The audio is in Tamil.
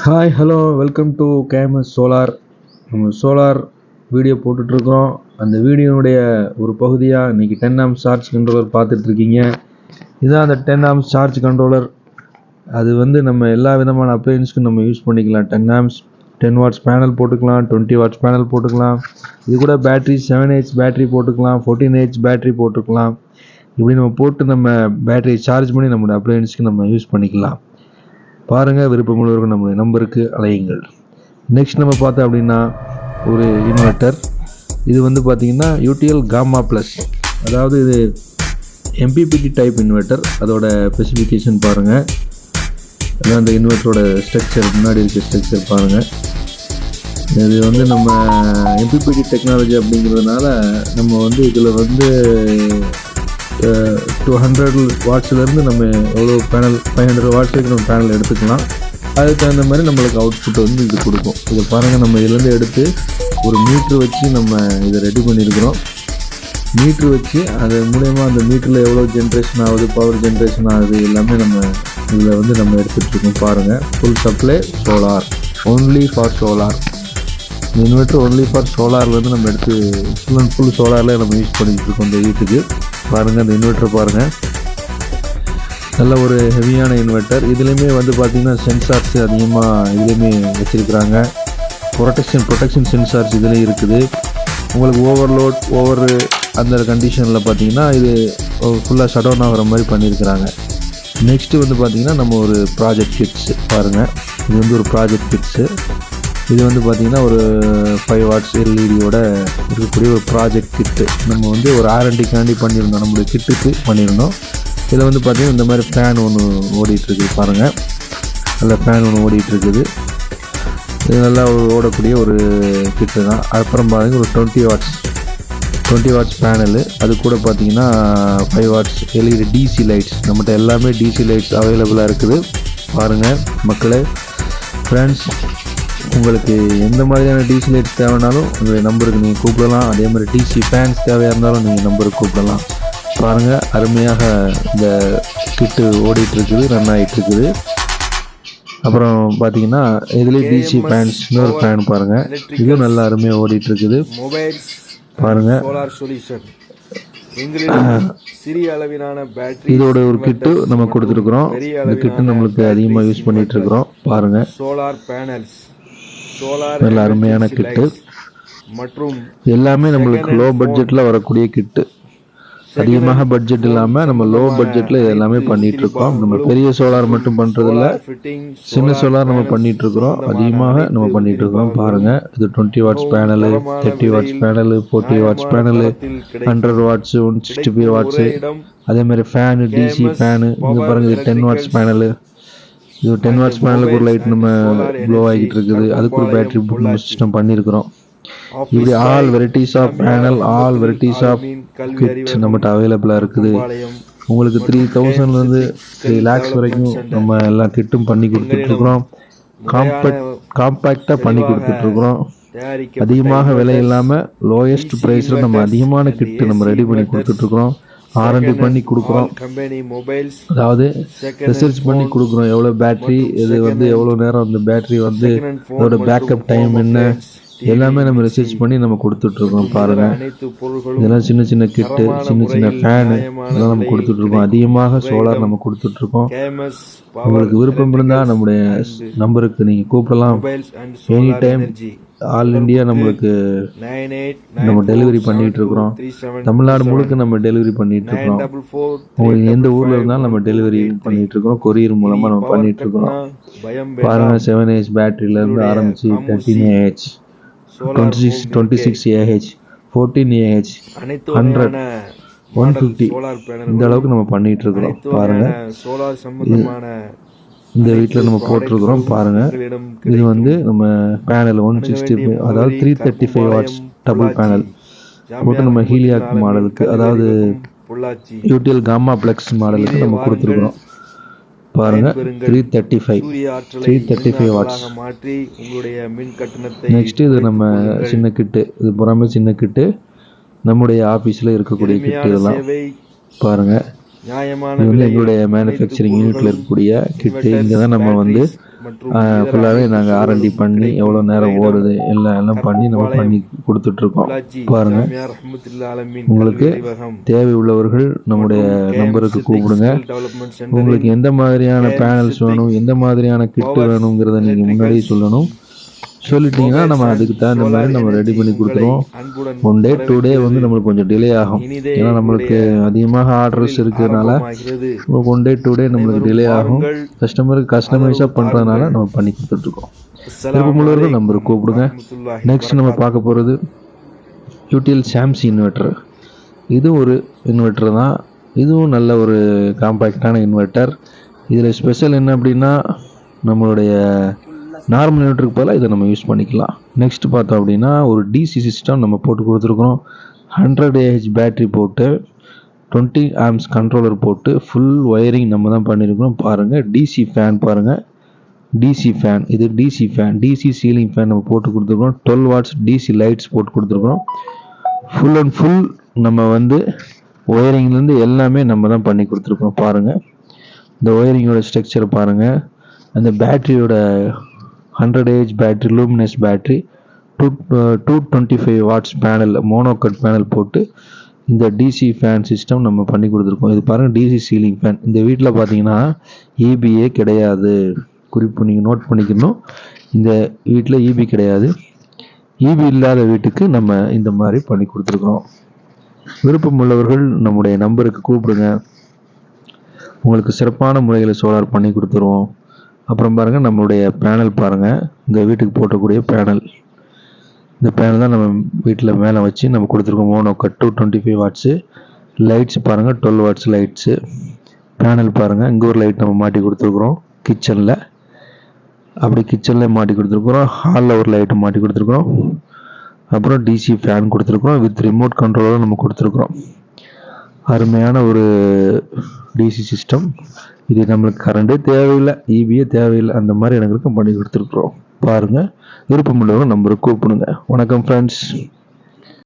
Hi hello welcome to KMS solar. நம்ம சோலார் வீடியோ போட்டுட்ருக்குறோம். அந்த வீடியோனுடைய ஒரு பகுதியாக இன்றைக்கி 10 ஆம்ஸ் சார்ஜ் கண்ட்ரோலர் பார்த்துட்ருக்கீங்க. இதுதான் அந்த 10 ஆம்ஸ் சார்ஜ் கண்ட்ரோலர். அது நம்ம எல்லா விதமான அப்ளையன்ஸ்க்கும் நம்ம யூஸ் பண்ணிக்கலாம். 10 ஆம்ஸ் 10 வாட்ஸ் பேனல் போட்டுக்கலாம், 20 வாட்ஸ் பேனல் போட்டுக்கலாம். இது கூட பேட்ரி 7H பேட்ரி போட்டுக்கலாம், 14H பேட்ரி போட்டுக்கலாம். இப்படி நம்ம போட்டு நம்ம பேட்டரியை சார்ஜ் பண்ணி நம்மளோட அப்ளையன்ஸ்க்கு நம்ம யூஸ் பண்ணிக்கலாம். பாருங்கள், விருப்பமுள்ளவர்கள் நம்மளுடைய நம்பருக்கு அலையுங்கள். நெக்ஸ்ட் நம்ம பார்த்தோம் அப்படின்னா ஒரு இன்வெர்ட்டர். இது பார்த்திங்கன்னா யூடிஎல் காமா ப்ளஸ், அதாவது இது எம்பிபிடி டைப் இன்வெர்ட்டர். அதோட ஸ்பெசிஃபிகேஷன் பாருங்கள். அதான் அந்த இன்வெர்ட்டரோட ஸ்ட்ரக்சர், முன்னாடி இருக்க ஸ்ட்ரக்சர் பாருங்கள். இது நம்ம எம்பிபிடி டெக்னாலஜி அப்படிங்கிறதுனால நம்ம இதில் 200 வாட்ஸ்லேருந்து நம்ம எவ்வளோ பேனல் 500 வாட்ஸ் வரைக்கும் நம்ம பேனல் எடுத்துக்கலாம். அதுக்கு தகுந்த மாதிரி நம்மளுக்கு அவுட்புட் இது கொடுக்கும். இதை பாருங்கள், நம்ம இதுலேருந்து எடுத்து ஒரு மீட்ரு வச்சு நம்ம இதை ரெடி பண்ணியிருக்கிறோம். மீட்ரு வச்சு அது மூலயமா அந்த மீட்டரில் எவ்வளோ ஜென்ரேஷன் ஆகுது, பவர் ஜென்ரேஷன் ஆகுது, எல்லாமே நம்ம இதில் நம்ம எடுத்துகிட்ருக்கோம். பாருங்கள், full supply solar, only for solar. இந்த இன்வெர்ட்டர் ஒன்லி ஃபார் சோலார்லேருந்து நம்ம எடுத்து ஃபுல் அண்ட் ஃபுல் சோலாரில் நம்ம யூஸ் பண்ணிகிட்ருக்கோம் இந்த வீட்டுக்கு. பாருங்கள், அந்த இன்வெர்ட்டர் பாருங்கள், நல்ல ஒரு ஹெவியான இன்வெர்ட்டர். இதுலேயுமே பார்த்திங்கன்னா சென்சார்ஸ் அதிகமாக இதுலேயுமே வச்சுருக்குறாங்க. ப்ரொடெக்ஷன் சென்சார்ஸ் இதுலேயும் இருக்குது. உங்களுக்கு ஓவர் அந்த கண்டிஷனில் பார்த்திங்கன்னா இது ஃபுல்லாக ஷட் டவுன் ஆகிற மாதிரி பண்ணியிருக்கிறாங்க. நெக்ஸ்ட்டு பார்த்திங்கன்னா நம்ம ஒரு ப்ராஜெக்ட் கிட்ஸு பாருங்கள். இது ஒரு ப்ராஜெக்ட் கிட்ஸு. இது பார்த்திங்கன்னா ஒரு 5 வாட்ஸ் எல்இடியோட இருக்கக்கூடிய ஒரு ப்ராஜெக்ட் கிட்டு. நம்ம ஒரு R&Dக்காண்டி பண்ணியிருந்தோம், நம்மளுடைய கிட்டுக்கு பண்ணியிருந்தோம். இதில் பார்த்திங்கன்னா இந்த மாதிரி ஃபேன் ஒன்று ஓடிட்டுருக்குது பாருங்கள். நல்ல ஃபேன் ஒன்று ஓடிட்டுருக்குது. இது நல்லா ஓடக்கூடிய ஒரு கிட்டு தான். அப்புறம் பாருங்கள், ஒரு 20 வாட்ஸ் பேனலு. அது கூட பார்த்திங்கன்னா 5 வாட்ஸ் எல்இடி டிசி லைட்ஸ். நம்மகிட்ட எல்லாமே டிசி லைட்ஸ் அவைலபிளாக இருக்குது. பாருங்கள் மக்களே, ஃப்ரெண்ட்ஸ், உங்களுக்கு எந்த மாதிரியான டிசி லைட்ஸ் தேவைனாலும் உங்களுடைய நம்பருக்கு நீங்கள் கூப்பிடலாம். அதே மாதிரி டிசி ஃபேன்ஸ் தேவையாக இருந்தாலும் நீங்கள் நம்பருக்கு கூப்பிடலாம். பாருங்கள், அருமையாக இந்த கிட்டு ஓடிட்டுருக்குது, ரன் ஆகிட்டுருக்குது. அப்புறம் பார்த்தீங்கன்னா இதுலேயே டிசி ஃபேன்ஸ், இன்னொரு ஃபேன் பாருங்கள், இதுவும் நல்லா அருமையாக ஓடிட்டுருக்குது. பாருங்கள், சிறிய அளவிலான பேட்டரி இதோட ஒரு கிட்டு நம்ம கொடுத்துருக்குறோம். இந்த கிட்டு நம்மளுக்கு அதிகமாக யூஸ் பண்ணிகிட்ருக்குறோம். பாருங்கள், சோலார் பேனல்ஸ், சோலார் நல்ல அருமையான கிட்டு. மற்றும் எல்லாமே நம்மளுக்கு லோ பட்ஜெட்டில் வரக்கூடிய கிட்டு. அதிகமாக பட்ஜெட் இல்லாமல் நம்ம லோ பட்ஜெட்டில் இது எல்லாமே பண்ணிகிட்ருக்கோம். நம்ம பெரிய சோலார் மட்டும் பண்ணுறதில்ல, சின்ன சோலார் நம்ம பண்ணிகிட்ருக்குறோம், அதிகமாக நம்ம பண்ணிகிட்ருக்கோம். பாருங்கள், இது 20 watts panel, 30 watts panel, 40 watts panel, 100 watts, 165 watts. அதேமாதிரி ஃபேனு, டிசி ஃபேனு. இது பாருங்கள், இது 10 வாட்ஸ் பேனலு. இது 10 வாட்ஸ் பேனலுக்கு ஒரு லைட் நம்ம ப்ளோ ஆகிட்டு இருக்குது. அதுக்கு ஒரு பேட்டரி சிஸ்டம் பண்ணியிருக்கிறோம். இப்படி all varieties of panel, all varieties of kit நம்மகிட்ட அவைலபிளாக இருக்குது. உங்களுக்கு 3000லேருந்து 3 lakhs வரைக்கும் நம்ம எல்லா கிட்டும் பண்ணி கொடுத்துட்ருக்குறோம். காம்பேக்டாக பண்ணி கொடுத்துட்ருக்குறோம். அதிகமாக விலை இல்லாமல் லோயஸ்ட் ப்ரைஸில் நம்ம அதிகமான கிட்டு நம்ம ரெடி பண்ணி கொடுத்துட்ருக்குறோம். R&D பண்ணி கொடுக்குறோம். அதாவது ரிசர்ச் பண்ணி கொடுக்குறோம். எவ்வளோ பேட்ரி, இது எவ்வளோ நேரம் அந்த பேட்ரி அதோட பேக்கப் டைம் என்ன, எல்லாமே நம்ம ரிசர்ச் பண்ணி நம்ம கொடுத்துட்ருக்கோம். பாருங்கள், இதெல்லாம் சின்ன சின்ன கிட்டு, சின்ன ஃபேனு, இதெல்லாம் நம்ம கொடுத்துட்ருக்கோம். அதிகமாக சோலார் நம்ம கொடுத்துட்ருக்கோம். உங்களுக்கு விருப்பம் இருந்தால் நம்முடைய நம்பருக்கு நீங்கள் கூப்பிடலாம். எனி டைம் ஆல் இண்டியா நம்மளுக்கு நம்ம டெலிவரி பண்ணிகிட்டு இருக்கிறோம். தமிழ்நாடு முழுக்க நம்ம டெலிவரி பண்ணிகிட்டு இருக்கிறோம். உங்களுக்கு எந்த ஊரில் இருந்தாலும் நம்ம டெலிவரி பண்ணிகிட்டு இருக்கிறோம். கொரியர் மூலமாக நம்ம பண்ணிகிட்டு இருக்கிறோம். பாருங்கள், 7H பேட்டரியிலேருந்து ஆரம்பித்து 13Ah, 26Ah, 14Ah, 100, 150 இந்த அளவுக்கு நம்ம பண்ணிகிட்டு இருக்கிறோம். பாருங்கள், இந்த வீட்டில் நம்ம போட்டிருக்கிறோம். பாருங்கள், இது நம்ம பேனல் 165, அதாவது 335 வாட்ஸ் டபுள் பேனல் போட்டு நம்ம ஹீலியாக் மாடலுக்கு, அதாவது யூடிஎல் காமா ப்ளக்ஸ் மாடலுக்கு நம்ம கொடுத்துருக்குறோம். பாருங்கள், 335 வாட்ஸ். நெக்ஸ்ட்டு இது நம்ம சின்ன கிட்டு, இது புறமே சின்ன கிட்டு, நம்முடைய ஆஃபீஸில் இருக்கக்கூடிய கிட்டு. இதெல்லாம் பாருங்கள், இது எங்களுடைய மேனுஃபேக்சரிங் யூனிட்டில் இருக்கக்கூடிய கிட்டு. இங்கே தான் நம்ம மற்றும் ஃபுல்லாகவே நாங்கள் ஆர்என்டி பண்ணி எவ்வளோ நேரம் ஓடுது எல்லாம் பண்ணி நம்ம பண்ணி கொடுத்துட்ருக்கோம். பாருங்கள், உங்களுக்கு தேவை உள்ளவர்கள் நம்முடைய நம்பருக்கு கூப்பிடுங்க. உங்களுக்கு எந்த மாதிரியான பேனல்ஸ் வேணும், எந்த மாதிரியான கிட்டு வேணுங்கிறத நீங்கள் முன்னாடியே சொல்லணும். சொல்லிட்டீங்கன்னா நம்ம அதுக்கு தகுந்த மாதிரி நம்ம ரெடி பண்ணி கொடுத்துருவோம். 1 day 2 day வந்து நம்மளுக்கு கொஞ்சம் டிலே ஆகும். ஏன்னா நம்மளுக்கு அதிகமாக ஆர்டர்ஸ் இருக்கிறதுனால 1 day 2 day நம்மளுக்கு டிலே ஆகும். கஸ்டமருக்கு கஸ்டமைஸாக பண்ணுறதுனால நம்ம பண்ணி கொடுத்துட்ருக்கோம். விருப்பமுள்ளவர்கள் நம்பருக்கு கூப்பிடுங்க. நெக்ஸ்ட் நம்ம பார்க்க போகிறது யூடிஎல் சாம்சி இன்வெர்ட்டர். இது ஒரு இன்வெர்ட்டர் தான். இதுவும் நல்ல ஒரு காம்பேக்டான இன்வெர்ட்டர். இதில் ஸ்பெஷல் என்ன அப்படின்னா, நம்மளுடைய நார்மல் இன்வெர்ட்டருக்கு பதிலாக இதை நம்ம யூஸ் பண்ணிக்கலாம். நெக்ஸ்ட் பார்த்தோம் அப்படின்னா, ஒரு டிசி சிஸ்டம் நம்ம போட்டு கொடுத்துருக்குறோம். 100 Ah பேட்ரி போட்டு 20 amps கண்ட்ரோலர் போட்டு ஃபுல் ஒயரிங் நம்ம தான் பண்ணியிருக்கிறோம். பாருங்கள், டிசி ஃபேன் பாருங்கள், டிசி ஃபேன், இது DC fan, DC ceiling fan நம்ம போட்டு கொடுத்துருக்குறோம். 12 watts டிசி லைட்ஸ் போட்டு கொடுத்துருக்குறோம். ஃபுல் அண்ட் ஃபுல் நம்ம வந்து ஒயரிங்லேருந்து எல்லாமே நம்ம தான் பண்ணி கொடுத்துருக்குறோம். பாருங்கள், இந்த ஒயரிங்கோட ஸ்ட்ரக்சர் பாருங்கள். அந்த பேட்டரியோட 100 Ah battery, Luminous battery, 225 watts panel, மோனோகட் பேனல் போட்டு இந்த டிசி ஃபேன் சிஸ்டம் நம்ம பண்ணி கொடுத்துருக்கோம். இது பாருங்கள், டிசி சீலிங் ஃபேன். இந்த வீட்டில் பார்த்தீங்கன்னா இபிஏ கிடையாது, குறிப்பு நீங்கள் நோட் பண்ணிக்கணும். இந்த வீட்டில் இபி கிடையாது. இபி இல்லாத வீட்டுக்கு நம்ம இந்த மாதிரி பண்ணி கொடுத்துருக்குறோம். விருப்பம் உள்ளவர்கள் நம்முடைய நம்பருக்கு கூப்பிடுங்க. உங்களுக்கு சிறப்பான முறையில் சோலார் பண்ணி கொடுத்துருவோம். அப்புறம் பாருங்கள், நம்மளுடைய பேனல் பாருங்கள், இந்த வீட்டுக்கு போட்டக்கூடிய பேனல். இந்த பேனல் தான் நம்ம வீட்டில் மேலே வச்சு நம்ம கொடுத்துருக்கோம். மோனோகட் 225 watts லைட்ஸ் பாருங்கள், 12 watts லைட்ஸு. பேனல் பாருங்கள், இங்கே ஒரு லைட் நம்ம மாட்டி கொடுத்துருக்குறோம் கிச்சனில். அப்படி கிச்சனில் மாட்டி கொடுத்துருக்குறோம். ஹாலில் ஒரு லைட்டு மாட்டி கொடுத்துருக்குறோம். அப்புறம் டிசி ஃபேன் கொடுத்துருக்குறோம். வித் ரிமோட் கண்ட்ரோலரும் நம்ம கொடுத்துருக்குறோம். அருமையான ஒரு டிசி சிஸ்டம். இது நம்மளுக்கு கரண்டே தேவையில்லை, இபியே தேவையில்லை, அந்த மாதிரி இடங்களுக்கு பண்ணி கொடுத்துருக்குறோம். பாருங்கள், விருப்பமுள்ளவங்க நம்பருக்கு கூப்பிடுங்க. வணக்கம் ஃப்ரெண்ட்ஸ்.